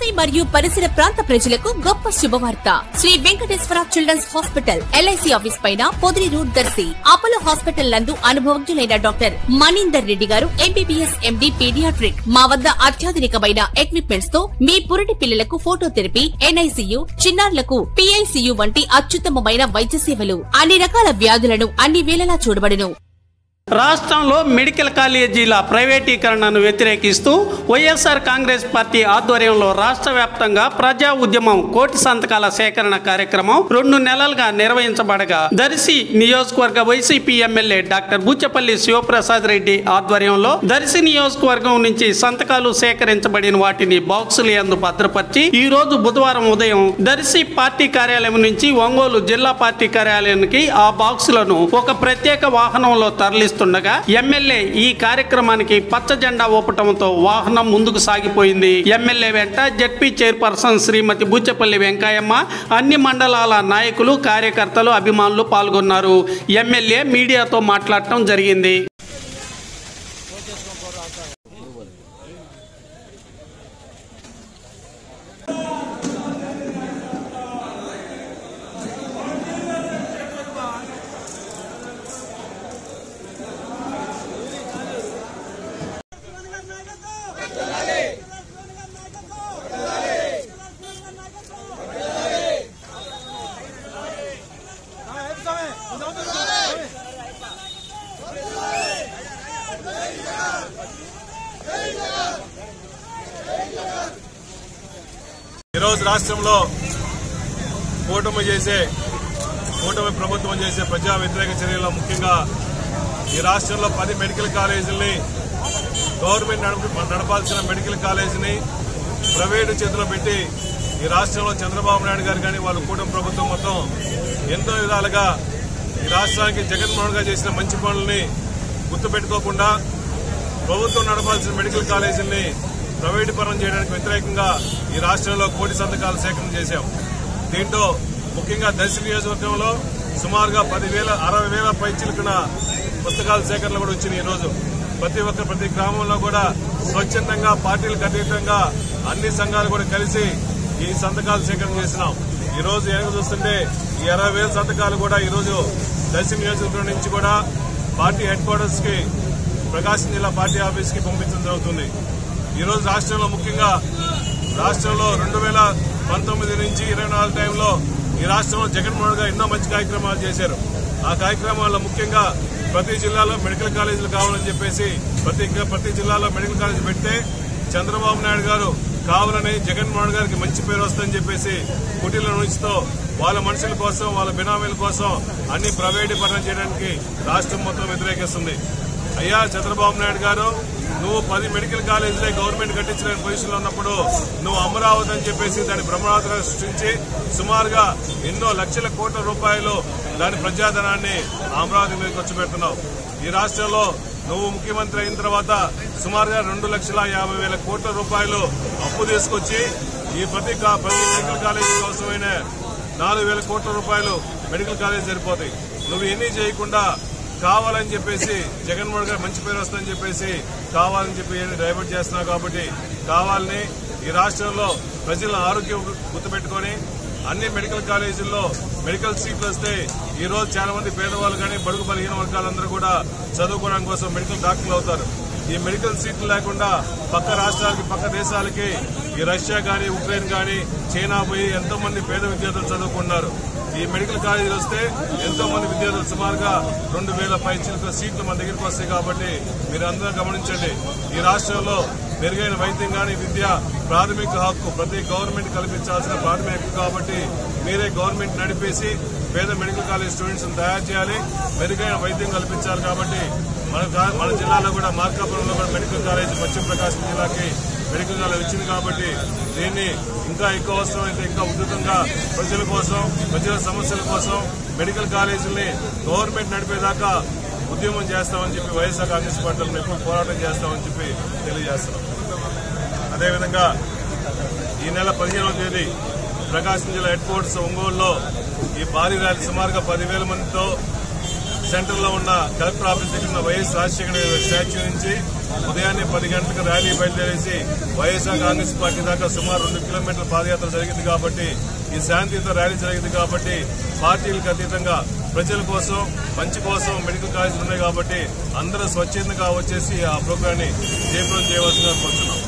SV మరియు పరిసర ప్రాంత ప్రజలకు గొప్ప శుభవార్త. Shri Venkateswara children's hospital LIC office పైన పొదిలి రూట్ దర్శి అపోలో హాస్పిటల్ నందు అనుభవజ్ఞులైన డాక్టర్ మనీందర్ రెడ్డి గారు ఎంబీబీఎస్ ఎండి పీడియాట్రిక్ మా వద్ద అత్యాధునికమైన ఎక్విప్మెంట్స్ తో మీ పురిటి పిల్లలకు ఫోటోథెరపీ, ఎన్ఐసియు, చిన్నారులకు పిఐసియు వంటి అత్యుత్తమమైన వైద్య సేవలు, అన్ని రకాల వ్యాధులను అన్ని వేళలా చూడబడును. రాష్ట్రంలో మెడికల్ కాలేజీల ప్రైవేటీకరణను వ్యతిరేకిస్తూ వైఎస్ఆర్ కాంగ్రెస్ పార్టీ ఆధ్వర్యంలో రాష్ట్ర వ్యాప్తంగా ప్రజా ఉద్యమం కోటి సంతకాల సేకరణ కార్యక్రమం 2 నెలలుగా నిర్వహించబడగా దర్శి నియోజకవర్గ YCP MLA doctor Buchepalli Sivaprasad Reddy ఆధ్వర్యంలో దర్శి నియోజకవర్గం నుంచి సంతకాలు సేకరించబడిన వాటిని బాక్సులు యందు భద్రపరిచి ఈ రోజు బుధవారం ఉదయం దర్శి పార్టీ కార్యాలయం నుంచి ఒంగోలు జిల్లా పార్టీ కార్యాలయానికి ఆ బాక్సులను ఒక ప్రత్యేక వాహనంలో తరలిస్తారు. ఎమ్మెల్యే ఈ కార్యక్రమానికి పచ్చ జెండా ఊపటంతో వాహనం ముందుకు సాగిపోయింది. ఎమ్మెల్యే వెంట జెడ్పీ చైర్పర్సన్ శ్రీమతి బుచ్చపల్లి వెంకయ్యమ్మ, అన్ని మండలాల నాయకులు, కార్యకర్తలు, అభిమానులు పాల్గొన్నారు. ఎమ్మెల్యే మీడియాతో మాట్లాడటం జరిగింది. ఈరోజు రాష్ట్రంలో కూటమి ప్రభుత్వం చేసే ప్రజా వ్యతిరేక చర్యల్లో ముఖ్యంగా ఈ రాష్ట్రంలో 10 మెడికల్ కాలేజీలని గవర్నమెంట్ నడపాల్సిన మెడికల్ కాలేజీని ప్రైవేటు చేతిలో పెట్టి ఈ రాష్ట్రంలో చంద్రబాబు నాయుడు గారు కానీ వాళ్ళ కూటమి ప్రభుత్వం మొత్తం ఎంతో విధాలుగా ఈ రాష్ట్రానికి జగన్మోహన్ గారు చేసిన మంచి పనులని గుర్తుపెట్టుకోకుండా ప్రభుత్వం నడపాల్సిన మెడికల్ కాలేజీని ప్రైవేటు పరం చేయడానికి వ్యతిరేకంగా ఈ రాష్ట్రంలో కోటి సంతకాల సేకరణ చేశాం. దీంట్లో ముఖ్యంగా దర్శి నియోజకవర్గంలో సుమారుగా 60,000 పైచిలుకున్న పుస్తకాల సేకరణలు కూడా వచ్చినాయి. ఈ రోజు ప్రతి గ్రామంలో కూడా స్వచ్ఛందంగా పార్టీలకు అతీతంగా అన్ని సంఘాలు కూడా కలిసి ఈ సంతకాల సేకరణ చేసినాం. ఈ రోజు ఏం చూస్తుంటే ఈ 60,000 సంతకాలు కూడా ఈ రోజు దర్శి నియోజకవర్గం నుంచి కూడా పార్టీ హెడ్ క్వార్టర్స్ కి, ప్రకాశం జిల్లా పార్టీ ఆఫీస్ కి పంపించడం జరుగుతుంది. ఈ రోజు రాష్ట్రంలో ముఖ్యంగా 2019 నుంచి 24 టైంలో ఈ రాష్ట్రంలో జగన్మోహన్ గారు ఎన్నో మంచి కార్యక్రమాలు చేశారు. ఆ కార్యక్రమాల్లో ముఖ్యంగా ప్రతి జిల్లాలో మెడికల్ కాలేజీలు కావాలని చెప్పేసి ప్రతి జిల్లాలో మెడికల్ కాలేజీ పెడితే చంద్రబాబు నాయుడు గారు కావాలని జగన్మోహన్ గారికి మంచి పేరు వస్తుందని చెప్పేసి కుటీల నుంచితో వాళ్ళ మనుషుల కోసం, వాళ్ళ బినామీల కోసం అన్ని ప్రైవేటీకరణ చేయడానికి రాష్ట్రం మొత్తం వ్యతిరేకిస్తుంది. అయ్యా చంద్రబాబు నాయుడు గారు, నువ్వు 10 మెడికల్ కాలేజీలే గవర్నమెంట్ కట్టించలేని పొజిషన్ లో ఉన్నప్పుడు నువ్వు అమరావతి అని చెప్పేసి దాని బ్రహ్మావతిగా సృష్టించి సుమారుగా ఎన్నో లక్షల కోట్ల రూపాయలు దాని ప్రజాధనాన్ని అమరావతి మీద ఖర్చు పెడుతున్నావు. ఈ రాష్ట్రంలో నువ్వు ముఖ్యమంత్రి అయిన తర్వాత సుమారుగా 2,50,000 కోట్ల రూపాయలు అప్పు తీసుకొచ్చి ఈ ప్రతి మెడికల్ కాలేజీ అవసరమైన 4,000 కోట్ల రూపాయలు మెడికల్ కాలేజీ సరిపోతాయి. నువ్వు ఎన్ని చేయకుండా కావాలని చెప్పేసి జగన్మోహన్ గారు మంచి పేరు వస్తుందని చెప్పేసి కావాలని చెప్పి డైవర్ట్ చేస్తున్నావు. కాబట్టి కావాలని ఈ రాష్ట్రంలో ప్రజల ఆరోగ్యం గుర్తుపెట్టుకుని అన్ని మెడికల్ కాలేజీల్లో మెడికల్ సీట్లు వస్తే ఈ రోజు చాలా మంది పేదవాళ్ళు కానీ బడుగు బలహీన వర్గాలందరూ కూడా చదువుకోవడం కోసం మెడికల్ డాక్టర్లు అవుతారు. ఈ మెడికల్ సీట్లు లేకుండా పక్క రాష్ట్రాలకి, పక్క దేశాలకి ఈ రష్యా కానీ, ఉక్రెయిన్ కానీ, చైనా పోయి ఎంతో మంది పేద విద్యార్థులు చదువుకున్నారు. ఈ మెడికల్ కాలేజీలు వస్తే ఎంతో మంది విద్యార్థులు సుమారుగా 2,000 పైచిలుక సీట్లు మన దగ్గరికి వస్తాయి. కాబట్టి మీరు అందరూ గమనించండి, ఈ రాష్ట్రంలో మెరుగైన వైద్యం కానీ, విద్య ప్రాథమిక హక్కు, ప్రతి గవర్నమెంట్ కల్పించాల్సిన ప్రాథమిక హక్కు. కాబట్టి మీరే గవర్నమెంట్ నడిపేసి పేద మెడికల్ కాలేజ్ స్టూడెంట్స్ తయారు చేయాలి, మెరుగైన వైద్యం కల్పించాలి. కాబట్టి మన జిల్లాలో కూడా మార్కాపురంలో కూడా మెడికల్ కాలేజ్ పశ్చిమ ప్రకాశం జిల్లాకి మెడికల్ కాలేజ్ వచ్చింది. కాబట్టి దీన్ని ఇంకా ఎక్కువ అవసరమైతే ఇంకా ఉధృతంగా ప్రజల కోసం, ప్రజల సమస్యల కోసం మెడికల్ కాలేజీల్ని గవర్నమెంట్ నడిపేదాకా ఉద్యమం చేస్తామని చెప్పి వైఎస్ఆర్ కాంగ్రెస్ పార్టీలను ఎక్కువ పోరాటం చేస్తామని చెప్పి తెలియజేస్తున్నాం. అదేవిధంగా ఈ నెల 15వ తేదీ ప్రకాశం జిల్లా హెడ్ క్వార్టర్స్ ఒంగోలులో ఈ భారీ ర్యాలీ సుమారుగా 10,000 మందితో సెంటర్ లో ఉన్న కలెక్టర్ ఆఫీస్ దగ్గర ఉన్న వైఎస్ రాజశేఖర స్టాచ్యూ నుంచి ఉదయాన్నే 10 గంటలకు ర్యాలీ బయలుదేరేసి వైఎస్ఆర్ కాంగ్రెస్ పార్టీ దాకా సుమారు 2 కిలోమీటర్ల పాదయాత్ర జరిగింది కాబట్టి ఈ శాంతియుత ర్యాలీ జరిగింది కాబట్టి పార్టీలకు అతీతంగా ప్రజల కోసం మంచి కోసం మెడికల్ కాలేజీలు ఉన్నాయి కాబట్టి అందరూ స్వచ్ఛందంగా వచ్చేసి ఆ ప్రోగ్రాన్ని జయప్రదం చేయవలసిందిగా కోరుతున్నాం.